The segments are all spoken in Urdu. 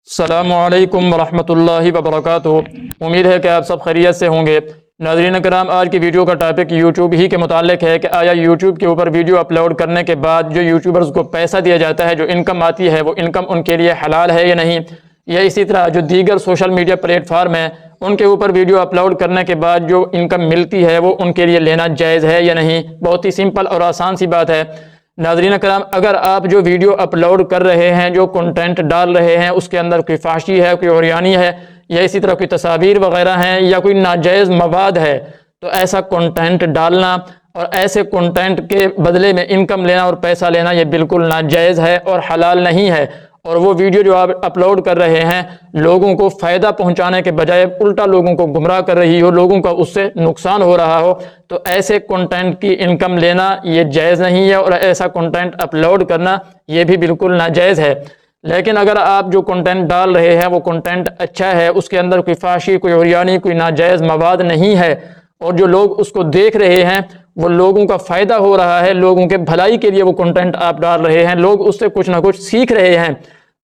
السلام علیکم ورحمۃ اللہ وبرکاتہ۔ امید ہے کہ آپ سب خیریت سے ہوں گے۔ ناظرین کرام، آج کی ویڈیو کا ٹاپک یوٹیوب ہی کے متعلق ہے کہ آیا یوٹیوب کے اوپر ویڈیو اپلوڈ کرنے کے بعد جو یوٹیوبرز کو پیسہ دیا جاتا ہے، جو انکم آتی ہے، وہ انکم ان کے لیے حلال ہے یا نہیں، یا اسی طرح جو دیگر سوشل میڈیا پلیٹ فارم ہیں ان کے اوپر ویڈیو اپلوڈ کرنے کے بعد جو انکم ملتی ہے وہ ان کے لیے لینا جائز ہے یا نہیں۔ بہت ہی سمپل اور آسان سی بات ہے۔ ناظرین کرام، اگر آپ جو ویڈیو اپلوڈ کر رہے ہیں، جو کنٹینٹ ڈال رہے ہیں، اس کے اندر کوئی فحشی ہے، کوئی عریانی ہے، یا اسی طرح کوئی تصاویر وغیرہ ہیں، یا کوئی ناجائز مواد ہے، تو ایسا کنٹینٹ ڈالنا اور ایسے کنٹینٹ کے بدلے میں انکم لینا اور پیسہ لینا یہ بالکل ناجائز ہے اور حلال نہیں ہے۔ اور وہ ویڈیو جو آپ اپلوڈ کر رہے ہیں لوگوں کو فائدہ پہنچانے کے بجائے الٹا لوگوں کو گمراہ کر رہی ہو، لوگوں کا اس سے نقصان ہو رہا ہو، تو ایسے کنٹینٹ کی انکم لینا یہ جائز نہیں ہے، اور ایسا کنٹینٹ اپلوڈ کرنا یہ بھی بالکل ناجائز ہے۔ لیکن اگر آپ جو کنٹینٹ ڈال رہے ہیں وہ کنٹینٹ اچھا ہے، اس کے اندر کوئی فحشی، کوئی عریانی، کوئی ناجائز مواد نہیں ہے، اور جو لوگ اس کو دیکھ رہے ہیں وہ لوگوں کا فائدہ ہو رہا ہے، لوگوں کے بھلائی کے لیے وہ کنٹینٹ آپ ڈال رہے ہیں، لوگ اس سے کچھ نہ کچھ سیکھ رہے ہیں،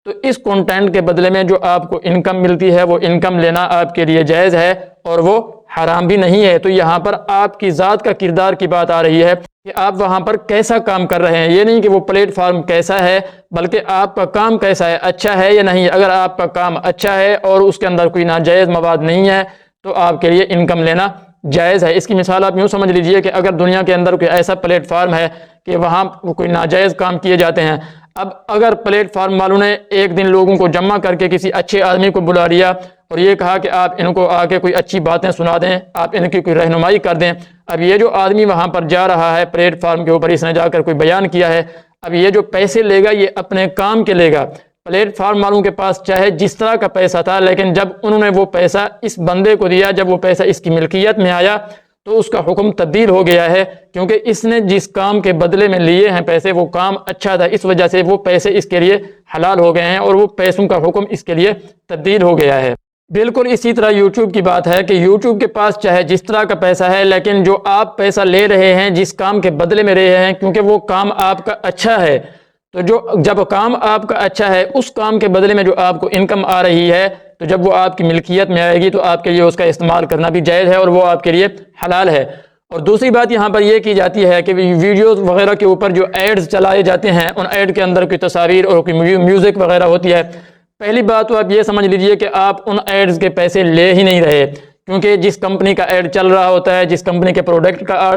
تو اس کنٹینٹ کے بدلے میں جو آپ کو انکم ملتی ہے وہ انکم لینا آپ کے لیے جائز ہے اور وہ حرام بھی نہیں ہے۔ تو یہاں پر آپ کی ذات کا کردار کی بات آ رہی ہے کہ آپ وہاں پر کیسا کام کر رہے ہیں، یہ نہیں کہ وہ پلیٹ فارم کیسا ہے، بلکہ آپ کا کام کیسا ہے، اچھا ہے یا نہیں۔ اگر آپ کا کام اچھا ہے اور اس کے اندر کوئی ناجائز مواد نہیں ہے تو آپ کے لیے انکم لینا جائز ہے۔ اس کی مثال آپ یوں سمجھ لیجئے کہ اگر دنیا کے اندر کوئی ایسا پلیٹ فارم ہے کہ وہاں کوئی ناجائز کام کیے جاتے ہیں، اب اگر پلیٹ فارم والوں نے ایک دن لوگوں کو جمع کر کے کسی اچھے آدمی کو بلا لیا اور یہ کہا کہ آپ ان کو آ کے کوئی اچھی باتیں سنا دیں، آپ ان کی کوئی رہنمائی کر دیں، اب یہ جو آدمی وہاں پر جا رہا ہے پلیٹ فارم کے اوپر، اس نے جا کر کوئی بیان کیا ہے، اب یہ جو پیسے لے گا یہ اپنے کام کے لے گا۔ پلیٹ فارم والوں کے پاس چاہے جس طرح کا پیسہ تھا، لیکن جب انہوں نے وہ پیسہ اس بندے کو دیا، جب وہ پیسہ اس کی ملکیت میں آیا تو اس کا حکم تبدیل ہو گیا ہے، کیونکہ اس نے جس کام کے بدلے میں لیے ہیں پیسے وہ کام اچھا تھا، اس وجہ سے وہ پیسے اس کے لیے حلال ہو گئے ہیں اور وہ پیسوں کا حکم اس کے لیے تبدیل ہو گیا ہے۔ بالکل اسی طرح یوٹیوب کی بات ہے کہ یوٹیوب کے پاس چاہے جس طرح کا پیسہ ہے، لیکن جو آپ پیسہ لے رہے ہیں جس کام کے بدلے میں رہے ہیں، کیونکہ وہ کام آپ کا اچھا ہے، تو جب کام آپ کا اچھا ہے اس کام کے بدلے میں جو آپ کو انکم آ رہی ہے، تو جب وہ آپ کی ملکیت میں آئے گی تو آپ کے لیے اس کا استعمال کرنا بھی جائز ہے اور وہ آپ کے لیے حلال ہے۔ اور دوسری بات یہاں پر یہ کی جاتی ہے کہ ویڈیوز وغیرہ کے اوپر جو ایڈز چلائے جاتے ہیں، ان ایڈ کے اندر کوئی تصاویر اور کوئی میوزک وغیرہ ہوتی ہے، پہلی بات تو آپ یہ سمجھ لیجئے کہ آپ ان ایڈز کے پیسے لے ہی نہیں رہے، کیونکہ جس کمپنی کا ایڈ چل رہا ہوتا ہے، جس کمپنی کے پروڈکٹ کا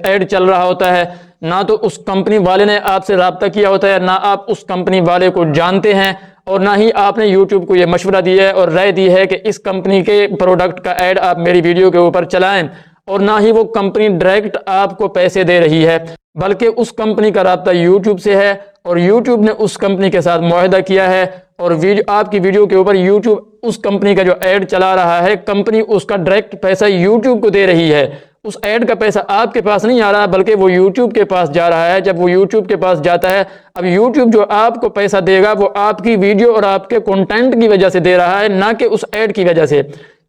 ایڈ چل رہا ہوتا ہے، نہ تو اس کمپنی والے نے آپ سے رابطہ کیا ہوتا ہے، نہ آپ اس کمپنی والے کو جانتے ہیں، اور نہ ہی آپ نے یوٹیوب کو یہ مشورہ دیا ہے اور رائے دی ہے کہ اس کمپنی کے پروڈکٹ کا ایڈ آپ میری ویڈیو کے اوپر چلائیں، اور نہ ہی وہ کمپنی ڈائریکٹ آپ کو پیسے دے رہی ہے، بلکہ اس کمپنی کا رابطہ یوٹیوب سے ہے اور یوٹیوب نے اس کمپنی کے ساتھ معاہدہ کیا ہے، اور آپ کی ویڈیو کے اوپر یوٹیوب اس کمپنی کا جو ایڈ چلا رہا ہے، کمپنی اس کا ڈائریکٹ پیسہ یوٹیوب کو دے رہی ہے، اس ایڈ کا پیسہ آپ کے پاس نہیں آ رہا بلکہ وہ یوٹیوب کے پاس جا رہا ہے۔ جب وہ یوٹیوب کے پاس جاتا ہے، اب یوٹیوب جو آپ کو پیسہ دے گا وہ آپ کی ویڈیو اور آپ کے کنٹینٹ کی وجہ سے دے رہا ہے، نہ کہ اس ایڈ کی وجہ سے،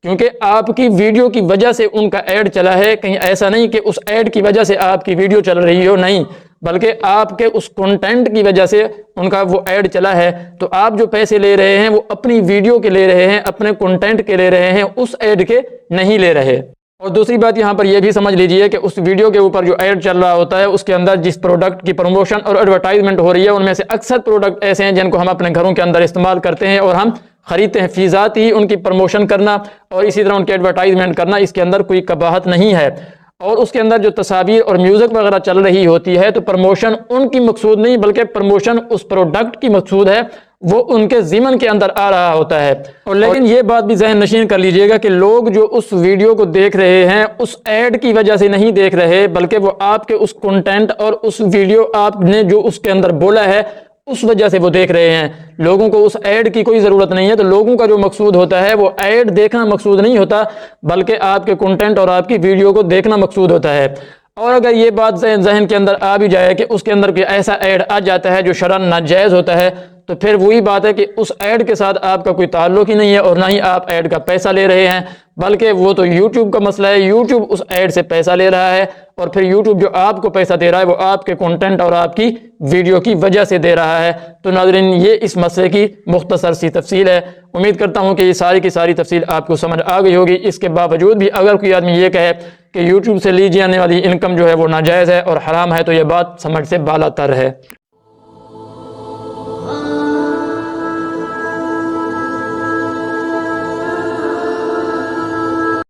کیونکہ آپ کی ویڈیو کی وجہ سے ان کا ایڈ چلا ہے، کہیں ایسا نہیں کہ اس ایڈ کی وجہ سے آپ کی ویڈیو چل رہی ہو، نہیں، بلکہ آپ کے اس کنٹینٹ کی وجہ سے ان کا وہ ایڈ چلا ہے۔ تو آپ جو پیسے لے رہے ہیں وہ اپنی ویڈیو کے لے رہے ہیں، اپنے کنٹینٹ کے لے رہے ہیں، اس ایڈ کے نہیں لے رہے۔ اور دوسری بات یہاں پر یہ بھی سمجھ لیجئے کہ اس ویڈیو کے اوپر جو ایڈ چل رہا ہوتا ہے اس کے اندر جس پروڈکٹ کی پروموشن اور ایڈورٹائزمنٹ ہو رہی ہے، ان میں سے اکثر پروڈکٹ ایسے ہیں جن کو ہم اپنے گھروں کے اندر استعمال کرتے ہیں اور ہم خریدتے ہیں، فی ذات ہی ان کی پروموشن کرنا اور اسی طرح ان کی ایڈورٹائزمنٹ کرنا اس کے اندر کوئی قباحت نہیں ہے۔ اور اس کے اندر جو تصاویر اور میوزک وغیرہ چل رہی ہوتی ہے تو پروموشن ان کی مقصود نہیں بلکہ پروموشن اس پروڈکٹ کی مقصود ہے، وہ ان کے ضمن کے اندر آ رہا ہوتا ہے۔ اور لیکن یہ بات بھی ذہن نشین کر لیجئے گا کہ لوگ جو اس ویڈیو کو دیکھ رہے ہیں اس ایڈ کی وجہ سے نہیں دیکھ رہے، بلکہ وہ آپ کے اس کنٹینٹ اور اس ویڈیو آپ نے جو اس کے اندر بولا ہے اس وجہ سے وہ دیکھ رہے ہیں۔ لوگوں کو اس ایڈ کی کوئی ضرورت نہیں ہے، تو لوگوں کا جو مقصود ہوتا ہے وہ ایڈ دیکھنا مقصود نہیں ہوتا بلکہ آپ کے کنٹینٹ اور آپ کی ویڈیو کو دیکھنا مقصود ہوتا ہے۔ اور اگر یہ بات ذہن کے اندر آ بھی جائے کہ اس کے اندر کوئی ایسا ایڈ آ جاتا ہے جو شرعاً ناجائز ہوتا ہے، تو پھر وہی بات ہے کہ اس ایڈ کے ساتھ آپ کا کوئی تعلق ہی نہیں ہے اور نہ ہی آپ ایڈ کا پیسہ لے رہے ہیں، بلکہ وہ تو یوٹیوب کا مسئلہ ہے، یوٹیوب اس ایڈ سے پیسہ لے رہا ہے، اور پھر یوٹیوب جو آپ کو پیسہ دے رہا ہے وہ آپ کے کنٹینٹ اور آپ کی ویڈیو کی وجہ سے دے رہا ہے۔ تو ناظرین یہ اس مسئلے کی مختصر سی تفصیل ہے، امید کرتا ہوں کہ یہ ساری کی ساری تفصیل آپ کو سمجھ آ گئی ہوگی۔ اس کے باوجود بھی اگر کوئی آدمی یہ کہے کہ یوٹیوب سے لی جانے والی انکم جو ہے وہ ناجائز ہے اور حرام ہے، تو یہ بات سمجھ سے بالا تر ہے۔